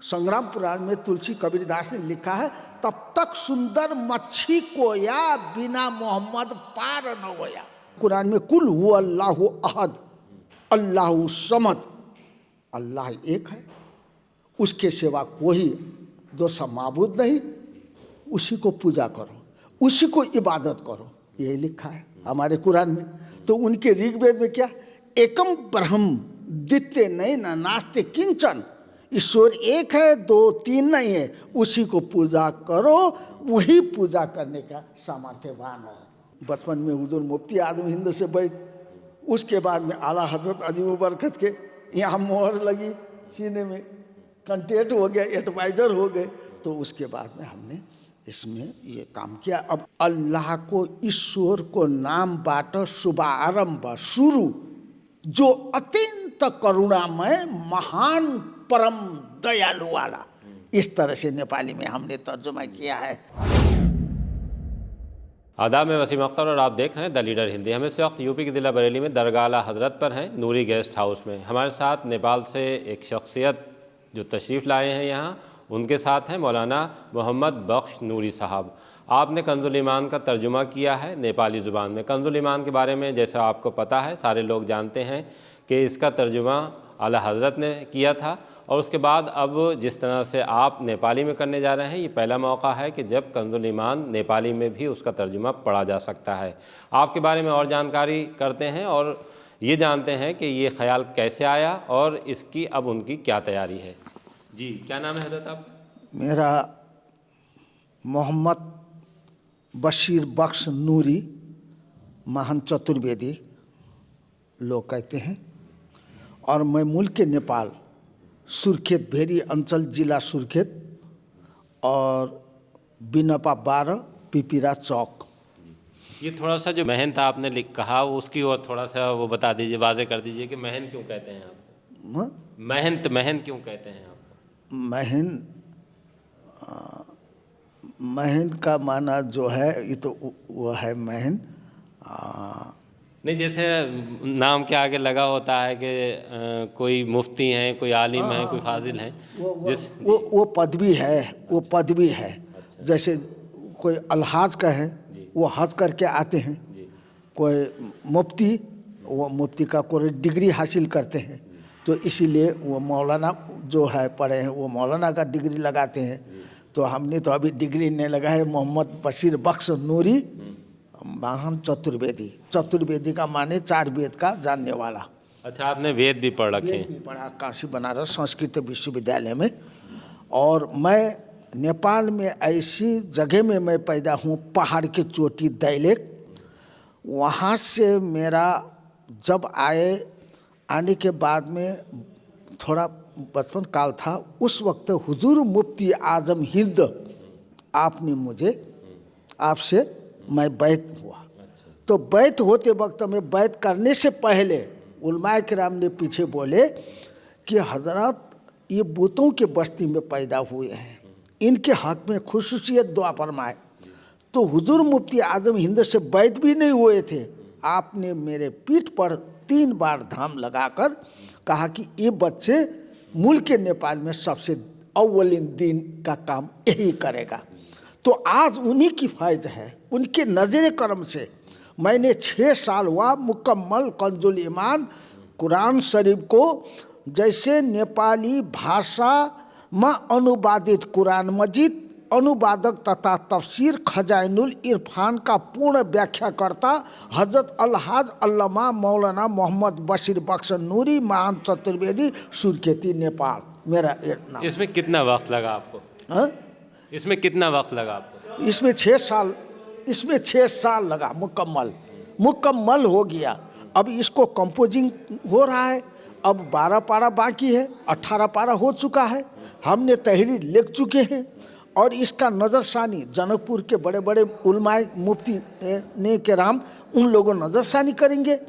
संग्राम पुराण में तुलसी कबीरदास ने लिखा है, तब तक सुंदर मच्छी को या बिना मोहम्मद पार न होया। कुरान में कुल हुआ अल्लाहु अहद, अल्लाहु समद, अल्लाह एक है, उसके सिवा कोई दूसरा माबूद नहीं, उसी को पूजा करो, उसी को इबादत करो, यही लिखा है हमारे कुरान में। तो उनके ऋग्वेद में क्या, एकम ब्रह्म द्वितीय नहीं न नास्ते किंचन, ईश्वर एक है, दो तीन नहीं है, उसी को पूजा करो, वही पूजा करने का सामर्थ्यवान है। बचपन में हुजूर मुफ्ती आजम हिंद से बैठ, उसके बाद में आला हजरत अजीब बरकत के यहाँ मोहर लगी, सीने में कंटेट हो गया, एडवाइजर हो गए। तो उसके बाद में हमने इसमें ये काम किया। अब अल्लाह को, ईश्वर को नाम बाटो शुभारंभ शुरू, जो अत्यंत करुणामय महान परम दयालु वाला, इस तरह से नेपाली में हमने तर्जुमा किया है। आदाब, में वसीम अख्तर और आप देख रहे हैं द लीडर हिंदी। हम इस वक्त यूपी के जिला बरेली में दरगाह आला हजरत पर हैं, नूरी गेस्ट हाउस में। हमारे साथ नेपाल से एक शख्सियत जो तशरीफ़ लाए हैं यहाँ, उनके साथ हैं मौलाना मोहम्मद बख्श नूरी साहब। आपने कंजुल ईमान का तर्जुमा किया है नेपाली ज़ुबान में। कंजुल ईमान के बारे में जैसा आपको पता है, सारे लोग जानते हैं कि इसका तर्जुमा आला हज़रत ने किया था, और उसके बाद अब जिस तरह से आप नेपाली में करने जा रहे हैं, ये पहला मौका है कि जब कंजुल ईमान नेपाली में भी उसका तर्जुमा पढ़ा जा सकता है। आपके बारे में और जानकारी करते हैं और ये जानते हैं कि ये ख्याल कैसे आया और इसकी अब उनकी क्या तैयारी है। जी, क्या नाम है हज़रत आप? मेरा मोहम्मद बशीर बख्श नूरी, महान चतुर्वेदी लोग कहते हैं, और मैं मुल्क नेपाल, सुर्खेत भेरी अंचल, जिला सुर्खेत, और बिनपा 12 पिपिरा चौक। ये थोड़ा सा जो महन था आपने कहा, उसकी और थोड़ा सा वो बता दीजिए, वाजे कर दीजिए कि महन क्यों कहते हैं आप? महन क्यों कहते हैं आप? महन का माना जो है, ये तो वो है महन। नहीं, जैसे नाम के आगे लगा होता है कि कोई मुफ्ती हैं, कोई आलिम हैं, कोई फाजिल हैं, वो पदवी है, वो पदवी है। अच्छा। जैसे कोई अलहाज का है, वो हज करके आते हैं, कोई मुफ्ती, वो मुफ्ती का कोई डिग्री हासिल करते हैं, तो इसीलिए वो मौलाना जो है पढ़े हैं, वो मौलाना का डिग्री लगाते हैं। तो हमने तो अभी डिग्री नहीं लगाए। मोहम्मद बशीर बख्श नूरी, महान चतुर्वेदी। चतुर्वेदी का माने 4 वेद का जानने वाला। अच्छा, आपने वेद भी पढ़ रखे हैं? वेद भी पढ़ा, काशी बनारस संस्कृत विश्वविद्यालय में। और मैं नेपाल में ऐसी जगह में मैं पैदा हूँ, पहाड़ की चोटी दैलेख, वहाँ से मेरा जब आने के बाद में थोड़ा बचपन काल था, उस वक्त हुजूर मुफ्ती आजम हिंद आपने मुझे, आपसे मैं बैत हुआ। तो बैत होते वक्त में, बैत करने से पहले उलमाए किराम ने पीछे बोले कि हजरत ये बूतों के बस्ती में पैदा हुए हैं, इनके हक में खुसूसियत दुआ फरमाए। तो हुजूर मुफ्ती आजम हिंद से बैत भी नहीं हुए थे, आपने मेरे पीठ पर 3 बार धाम लगाकर कहा कि ये बच्चे मुल्क नेपाल में सबसे अव्वलिन दिन का काम यही करेगा। तो आज उन्हीं की फैज़ है, उनके नज़र करम से मैंने 6 साल हुआ मुकम्मल कंजुल ईमान कुरान शरीफ को जैसे नेपाली भाषा में अनुवादित कुरान मजीद, अनुवादक तथा तफसीर खजाइनुल इरफान का पूर्ण व्याख्याकर्ता हजरत अलहाज अल्लामा मौलाना मोहम्मद बशीर बख्श नूरी, महान चतुर्वेदी, सुर्खेती, नेपाल। मेरा नाम। इसमें कितना वक्त लगा आपको? हाँ, इसमें कितना वक्त लगा आपको? इसमें 6 साल, इसमें 6 साल लगा, मुकम्मल हो गया। अब इसको कंपोजिंग हो रहा है, अब 12 पारा बाकी है, 18 पारा हो चुका है, हमने तहरीर लिख चुके हैं। और इसका नज़रसानी जनकपुर के बड़े बड़े उलमाए मुफ्ती ने के राम, उन लोगों नज़रसानी करेंगे।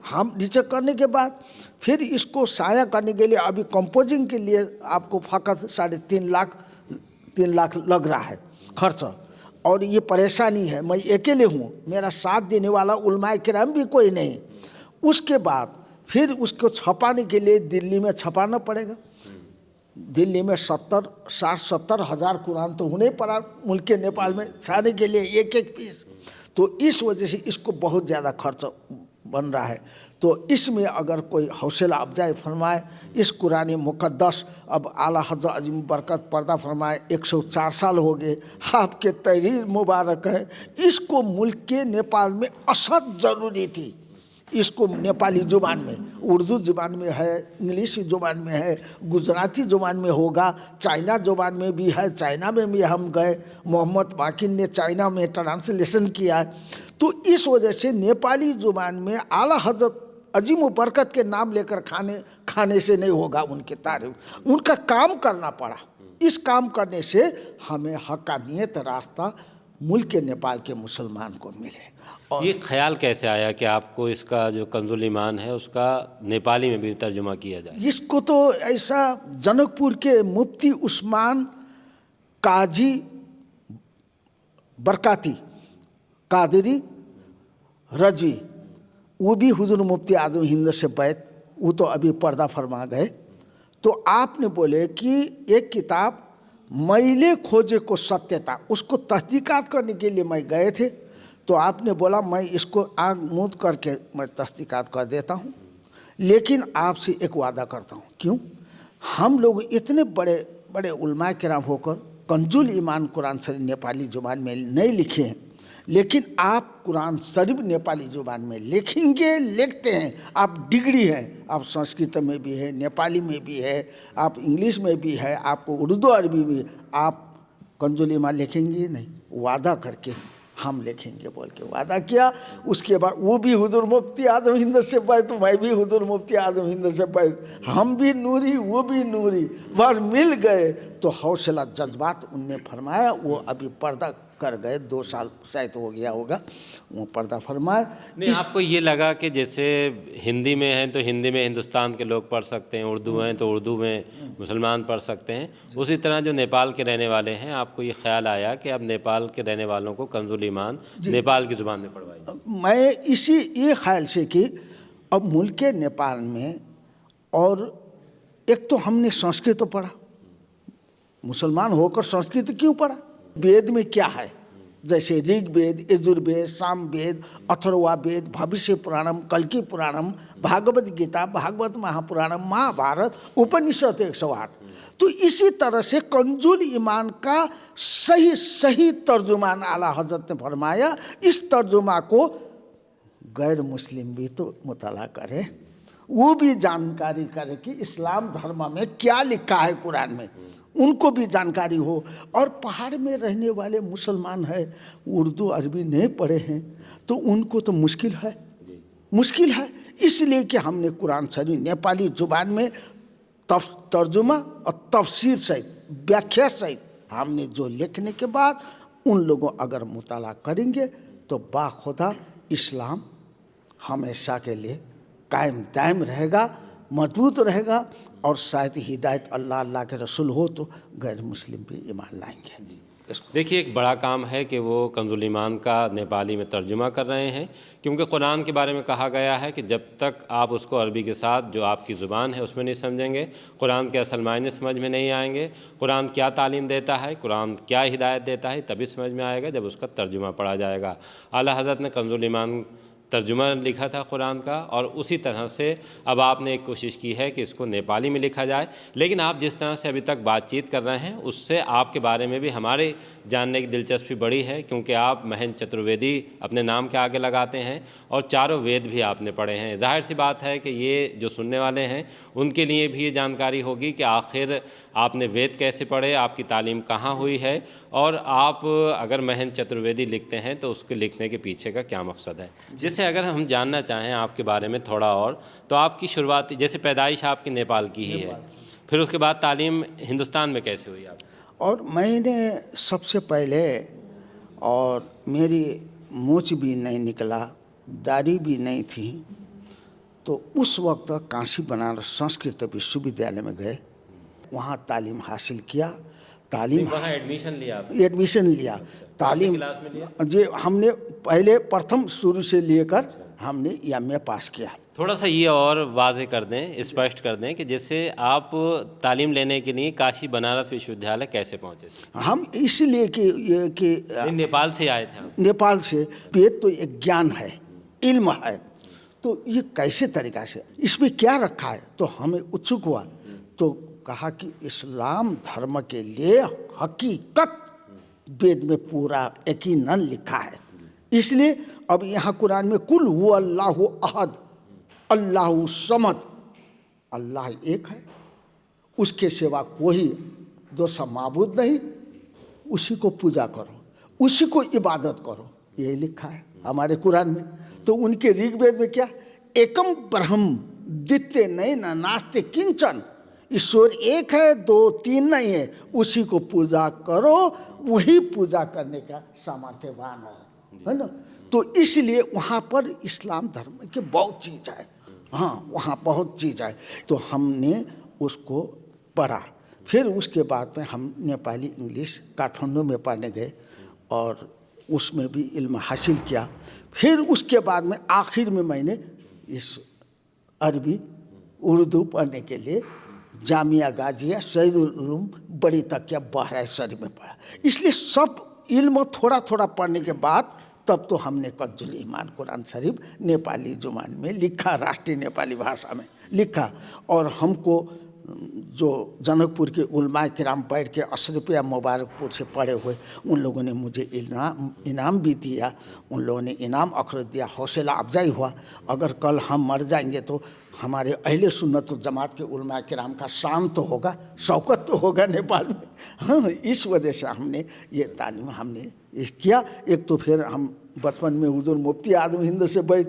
हम रिचेक करने के बाद फिर इसको साया करने के लिए अभी कंपोजिंग के लिए आपको फ़कत 3.5 लाख लग रहा है खर्च। और ये परेशानी है, मैं अकेले हूँ, मेरा साथ देने वाला उलमाए किराम भी कोई नहीं। उसके बाद फिर उसको छपाने के लिए दिल्ली में छपाना पड़ेगा, दिल्ली में 60-70 हज़ार कुरान तो होने पड़ा मुल्क नेपाल में छाने के लिए एक एक पीस। तो इस वजह से इसको बहुत ज़्यादा खर्च बन रहा है। तो इसमें अगर कोई हौसला अफजाई फरमाए, इस कुरान मुक़द्दस अब आला हज़रत अजीम बरकत पर्दा फरमाए 104 साल हो गए, आपके तहरीर मुबारक है, इसको मुल्क के नेपाल में असद ज़रूरी थी। इसको नेपाली ज़ुबान में, उर्दू ज़ुबान में है, इंग्लिश ज़ुबान में है, गुजराती ज़ुबान में होगा, चाइना ज़ुबान में भी है, चाइना में भी हम गए, मोहम्मद बाकिर ने चाइना में ट्रांसलेशन किया है। तो इस वजह से नेपाली ज़ुबान में आला हज़रत अजीम बरकत के नाम लेकर खाने से नहीं होगा उनके तारीफ, उनका काम करना पड़ा। इस काम करने से हमें हक़ानियत रास्ता मुल्क के नेपाल के मुसलमान को मिले। और ये ख्याल कैसे आया कि आपको इसका जो कंजुल ईमान है उसका नेपाली में भी तर्जुमा किया जाए? इसको तो ऐसा जनकपुर के मुफ्ती उस्मान काजी बरकाती कादरी रजी, वो भी हुजूर मुफ्ती आज़म हिंद से बैत, वो तो अभी पर्दा फरमा गए। तो आपने बोले कि एक किताब मैले खोजे को सत्यता, उसको तहकीकात करने के लिए मैं गए थे। तो आपने बोला मैं इसको आँख मूंद करके मैं तहकीकात कर देता हूँ, लेकिन आपसे एक वादा करता हूँ। क्यों? हम लोग इतने बड़े बड़े उलमा किराम होकर कंजुल ईमान कुरान शरीफ नेपाली ज़ुबान में नहीं लिखे हैं, लेकिन आप कुरान शरीफ नेपाली ज़ुबान में लिखेंगे, लिखते हैं। आप डिग्री है, आप संस्कृत में भी है, नेपाली में भी है, आप इंग्लिश में भी है, आपको उर्दू अरबी में, आप कंजुल ईमान लिखेंगे नहीं? वादा करके हम लिखेंगे बोल के वादा किया। उसके बाद वो भी हुजूर मुफ्ती आज़म हिंद से बैत, मैं भी हुजूर मुफ्ती आज़म हिंद से बैत, हम भी नूरी वो भी नूरी, बार मिल गए। तो हौसला जज्बात उनने फरमाया, वो अभी पर्दा कर गए, 2 साल शायद हो गया होगा, वो पर्दा फरमाए। नहीं, आपको ये लगा कि जैसे हिंदी में है तो हिंदी में हिंदुस्तान के लोग पढ़ सकते हैं, उर्दू हैं तो उर्दू में मुसलमान पढ़ सकते हैं, उसी तरह जो नेपाल के रहने वाले हैं आपको ये ख्याल आया कि अब नेपाल के रहने वालों को कंजुल ईमान नेपाल की ज़ुबान में पढ़वाइए? मैं इसी ये ख्याल से कि अब मुल्क के नेपाल में, और एक तो हमने संस्कृत तो पढ़ा, मुसलमान होकर संस्कृत क्यों पढ़ा? वेद में क्या है, जैसे ऋग्वेद, यजुर्वेद, सामवेद, अथर्वा वेद, भविष्य पुराणम, कल्की पुराणम, भागवत गीता, भागवत महापुराणम, महाभारत, उपनिषद 108। तो इसी तरह से कंजुल ईमान का सही तर्जुमान आला हजरत ने फरमाया। इस तर्जुमा को गैर मुस्लिम भी तो मुताला करे, वो भी जानकारी करे कि इस्लाम धर्म में क्या लिखा है कुरान में, उनको भी जानकारी हो। और पहाड़ में रहने वाले मुसलमान है, उर्दू अरबी नहीं पढ़े हैं, तो उनको तो मुश्किल है। इसलिए कि हमने कुरान शरीफ नेपाली ज़ुबान में तर्जुमा और तफसीर सहित, व्याख्या सहित हमने जो लिखने के बाद उन लोगों अगर मुताला करेंगे तो बाखुदा इस्लाम हमेशा के लिए कायम दायम रहेगा, मजबूत रहेगा। और शायद हिदायत अल्लाह के रसूल हो तो गैर मुस्लिम भी ईमान लाएंगे। देखिए, एक बड़ा काम है कि वो कंजुल ईमान का नेपाली में तर्जुमा कर रहे हैं, क्योंकि कुरान के बारे में कहा गया है कि जब तक आप उसको अरबी के साथ जो आपकी ज़ुबान है उसमें नहीं समझेंगे, कुरान के असल मायने समझ में नहीं आएंगे, कुरान क्या तालीम देता है, कुरान क्या हिदायत देता है, तभी समझ में आएगा जब उसका तर्जुमा पढ़ा जाएगा। आला हज़रत ने कंजुल ईमान तर्जुमा लिखा था कुरान का, और उसी तरह से अब आपने एक कोशिश की है कि इसको नेपाली में लिखा जाए। लेकिन आप जिस तरह से अभी तक बातचीत कर रहे हैं उससे आपके बारे में भी हमारे जानने की दिलचस्पी बड़ी है, क्योंकि आप महेंद्र चतुर्वेदी अपने नाम के आगे लगाते हैं और चारों वेद भी आपने पढ़े हैं। जाहिर सी बात है कि ये जो सुनने वाले हैं उनके लिए भी ये जानकारी होगी कि आखिर आपने वेद कैसे पढ़े, आपकी तालीम कहाँ हुई है, और आप अगर महेंद्र चतुर्वेदी लिखते हैं तो उसके लिखने के पीछे का क्या मकसद है। जैसे अगर हम जानना चाहें आपके बारे में थोड़ा और, तो आपकी शुरुआती, जैसे पैदाइश आपकी नेपाल की ही है, फिर उसके बाद तालीम हिंदुस्तान में कैसे हुई आप? और मैंने सबसे पहले, और मेरी मूँछ भी नहीं निकला, दाढ़ी भी नहीं थी, तो उस वक्त काशी बनारस संस्कृत विश्वविद्यालय में गए, वहाँ तालीम हासिल किया। तालीम वहाँ एडमिशन लिया, तालीम क्लास में लिया? जी हमने पहले प्रथम शुरू से लेकर हमने एमए पास किया। थोड़ा सा ये और वाज़ेह कर दें, स्पष्ट कर दें कि जैसे आप तालीम लेने के लिए काशी बनारस विश्वविद्यालय कैसे पहुँचे थे? हम इसलिए कि नहीं, नेपाल से आए थे आप। नेपाल से वेद तो एक ज्ञान है, इल्म है, तो ये कैसे तरीका से इसमें क्या रखा है, तो हमें उत्सुक हुआ। तो कहा कि इस्लाम धर्म के लिए हकीकत वेद में पूरा यकीनन लिखा है। इसलिए अब यहाँ कुरान में कुल हु अल्लाहु अहद अल्लाहु समद, अल्लाह एक है, उसके सिवा कोई दूसरा माबूद नहीं, उसी को पूजा करो, उसी को इबादत करो, यही लिखा है हमारे कुरान में। तो उनके ऋग्वेद में क्या, एकम ब्रह्म द्वितीय नहीं न नास्ते किंचन, ईश्वर एक है, दो तीन नहीं है, उसी को पूजा करो, वही पूजा करने का सामर्थ्यवान है ना। तो इसलिए वहाँ पर इस्लाम धर्म के बहुत चीज़ है, हाँ वहाँ बहुत चीज़ है। तो हमने उसको पढ़ा, फिर उसके बाद में हम नेपाली इंग्लिश काठमांडू में पढ़ने गए और उसमें भी इल्म हासिल किया। फिर उसके बाद में आखिर में मैंने इस अरबी उर्दू पढ़ने के लिए जामिया गाजिया सईदुल उलूम बड़ी तकिया बहराइच शरीफ में पढ़ा। इसलिए सब इल्म थोड़ा थोड़ा पढ़ने के बाद तब तो हमने कंजुल ईमान कुरान शरीफ नेपाली जुबान में लिखा, राष्ट्रीय नेपाली भाषा में लिखा। और हमको जो जनकपुर के उलमा किराम बैठ के अशरफिया मुबारकपुर से पढ़े हुए, उन लोगों ने मुझे इनाम भी दिया, उन लोगों ने इनाम अखरत दिया, हौसला अफजाई हुआ। अगर कल हम मर जाएंगे तो हमारे अहले सुन्नत जमात के उलमा किराम का शान तो होगा, शौकत तो होगा नेपाल में। हाँ, इस वजह से हमने ये तालीम हमने किया। एक तो फिर हम बचपन में हुजूर मुफ्ती आजम हिंद से बैठ,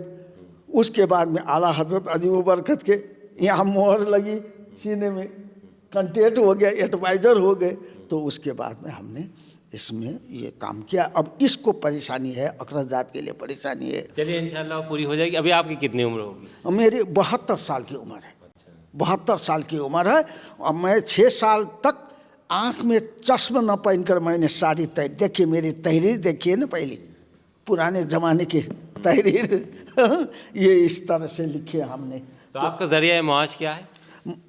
उसके बाद में आला हजरत अजीब बरकत के यहाँ मोहर लगी, सीने में कंटेक्ट हो गया, एडवाइज़र हो गए। तो उसके बाद में हमने इसमें ये काम किया। अब इसको परेशानी है, अखराजात के लिए परेशानी है। चलिए इंशाल्लाह पूरी हो जाएगी। अभी आपकी कितनी उम्र होगी? मेरी 72 साल की उम्र है। 72 साल की उम्र है और मैं 6 साल तक आँख में चश्मा न पहनकर मैंने सारी देखिए, मेरी तहरीर देखिए ना, पहले पुराने ज़माने की तहरीर ये इस तरह से लिखी है हमने। तो आपका ज़रिया मुआश क्या है?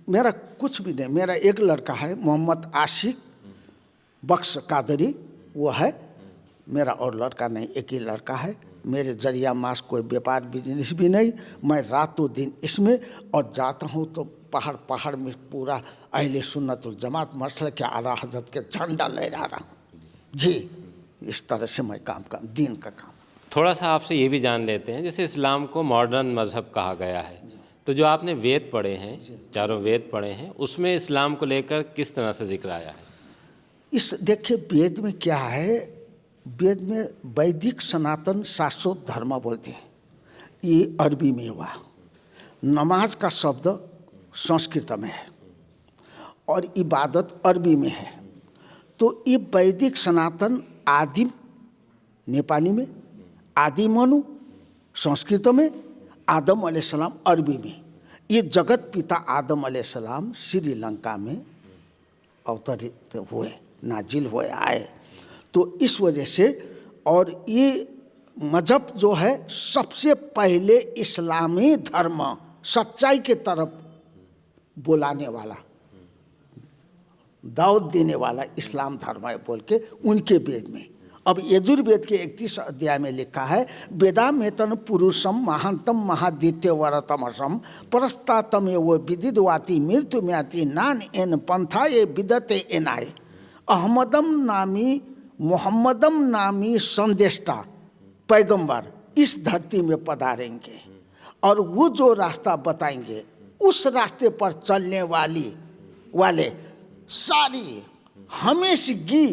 मेरा कुछ भी नहीं, मेरा एक लड़का है मोहम्मद आशिक बख्श कादरी, वो है मेरा, और लड़का नहीं, एक ही लड़का है। मेरे जरिया मास कोई व्यापार बिजनेस भी नहीं, मैं रातों दिन इसमें, और जाता हूँ तो पहाड़ में पूरा अहले सुन्नतुल जमात मसले के आला हजरत के झंडा लहरा रहा हूँ जी। इस तरह से मैं काम दीन का काम। थोड़ा सा आपसे ये भी जान लेते हैं, जैसे इस्लाम को मॉडर्न मज़हब कहा गया है, तो जो आपने वेद पढ़े हैं, चारों वेद पढ़े हैं, उसमें इस्लाम को लेकर किस तरह से जिक्र आया है? इस देखिए वेद में क्या है, वेद में वैदिक सनातन शाश्वत धर्म बोलते हैं, ये अरबी में हुआ। नमाज का शब्द संस्कृत में है और इबादत अरबी में है। तो ये वैदिक सनातन आदिम नेपाली में, आदिमनु संस्कृत में, आदम अलैहिस्सलाम अरबी में। ये जगत पिता आदम अलैहिस्सलाम श्रीलंका में अवतरित हुए, नाजिल हुए, आए। तो इस वजह से, और ये मजहब जो है सबसे पहले इस्लामी धर्म सच्चाई के तरफ बुलाने वाला, दावत देने वाला इस्लाम धर्म है बोल के उनके वेद में। अब यजुर्वेद के 31 अध्याय में लिखा है, वेदामेतन पुरुषम महांतम महादित्य वरतमसम परस्तातम वो विदिदवाति मृत्यु म्याति नान एन पंथा ये विदते एनाए। अहमदम नामी मोहम्मदम नामी संदेष्टा पैगंबर इस धरती में पधारेंगे और वो जो रास्ता बताएंगे उस रास्ते पर चलने वाले सारी हमेशगी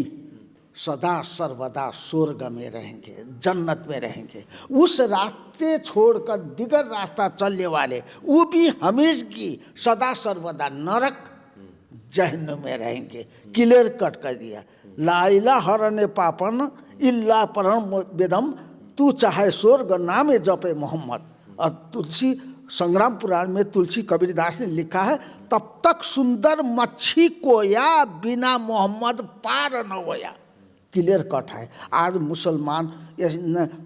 सदा सर्वदा स्वर्ग में रहेंगे, जन्नत में रहेंगे। उस रास्ते छोड़कर दिगर रास्ता चलने वाले वो भी हमेशगी सदा सर्वदा नरक जहन्नम में रहेंगे। क्लियर कट कर दिया। ला इलाहा हरने पापन इल्ला परम वेदम, तू चाहे स्वर्ग नामे जपे मोहम्मद। और तुलसी संग्राम पुराण में तुलसी कबीरदास ने लिखा है, तब तक सुंदर मच्छी को या बिना मोहम्मद पार न होया। क्लियर कट है। आज मुसलमान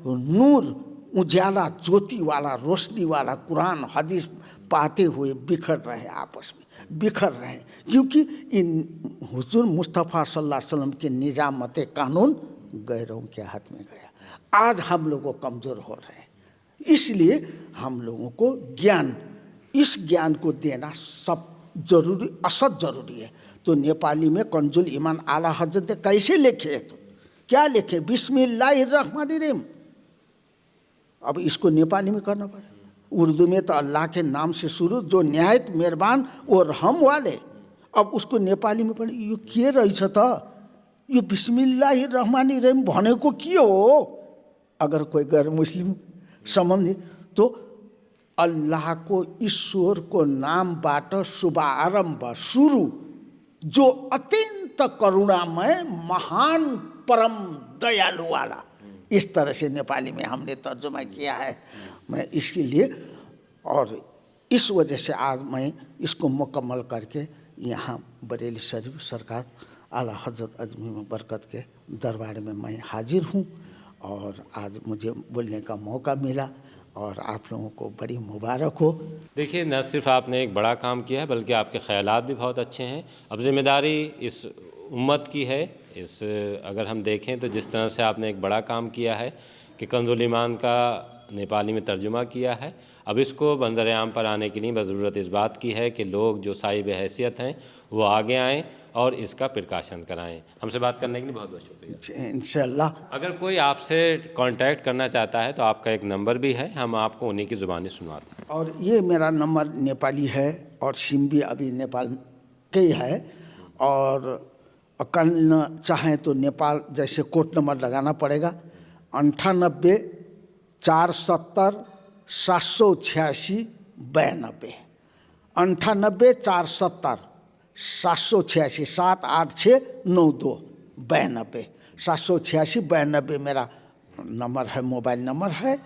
नूर उजाला ज्योति वाला रोशनी वाला कुरान हदीस पाते हुए बिखर रहे आपस में, बिखर रहे, क्योंकि इन हुजूर मुस्तफ़ा सल्लल्लाहु अलैहि वसल्लम के निजामत कानून गैरों के हाथ में गया। आज हम लोगों को कमज़ोर हो रहे हैं, इसलिए हम लोगों को ज्ञान, इस ज्ञान को देना सब जरूरी, असद जरूरी है। तो नेपाली में कंजुल ईमान आला हजरत कैसे लिखे, तो क्या लिखे, बिस्मिल्लाहिर्रहमानिर्रहीम। अब इसको नेपाली में करना पड़ेगा। उर्दू में तो अल्लाह के नाम से शुरू, जो न्यायत मेहरबान और रहम वाले। अब उसको नेपाली में पढ़े, यो के रहेछ त, यो बिस्मिल्लाहिर्रहमानिर्रहीम भनेको के हो। अगर कोई गैर मुस्लिम सम्बन्धी तो अल्लाह को, ईश्वर को नामबाट शुभारंभ, शुरू, जो अत्यंत करुणामय, महान, परम दयालु वाला, इस तरह से नेपाली में हमने तर्जुमा किया है। मैं इसके लिए, और इस वजह से आज मैं इसको मुकम्मल करके यहाँ बरेली शरीफ सरकार आला हजरत अजमी बरकत के दरबार में मैं हाजिर हूँ। और आज मुझे बोलने का मौका मिला और आप लोगों को बड़ी मुबारक हो। देखिए, न सिर्फ आपने एक बड़ा काम किया है बल्कि आपके ख़यालात भी बहुत अच्छे हैं। अब जिम्मेदारी इस उम्मत की है। इस अगर हम देखें तो जिस तरह से आपने एक बड़ा काम किया है कि कंजुल ईमान का नेपाली में तर्जुमा किया है, अब इसको मंजर आम पर आने की नहीं, बस ज़रूरत इस बात की है कि लोग जो साहिब हैसियत हैं वो आगे आएँ और इसका प्रकाशन कराएं। हमसे बात करने के लिए बहुत बहुत शुक्रिया। इंशाअल्लाह। अगर कोई आपसे कांटेक्ट करना चाहता है तो आपका एक नंबर भी है, हम आपको उन्हीं की ज़ुबानी सुनवाते हैं। और ये मेरा नंबर नेपाली है और सिम भी अभी नेपाल के ही है। और करना चाहें तो नेपाल जैसे कोड नंबर लगाना पड़ेगा 98 470 786 92, 98 470 786 786 92 92 786 92 मेरा नंबर है, मोबाइल नंबर है।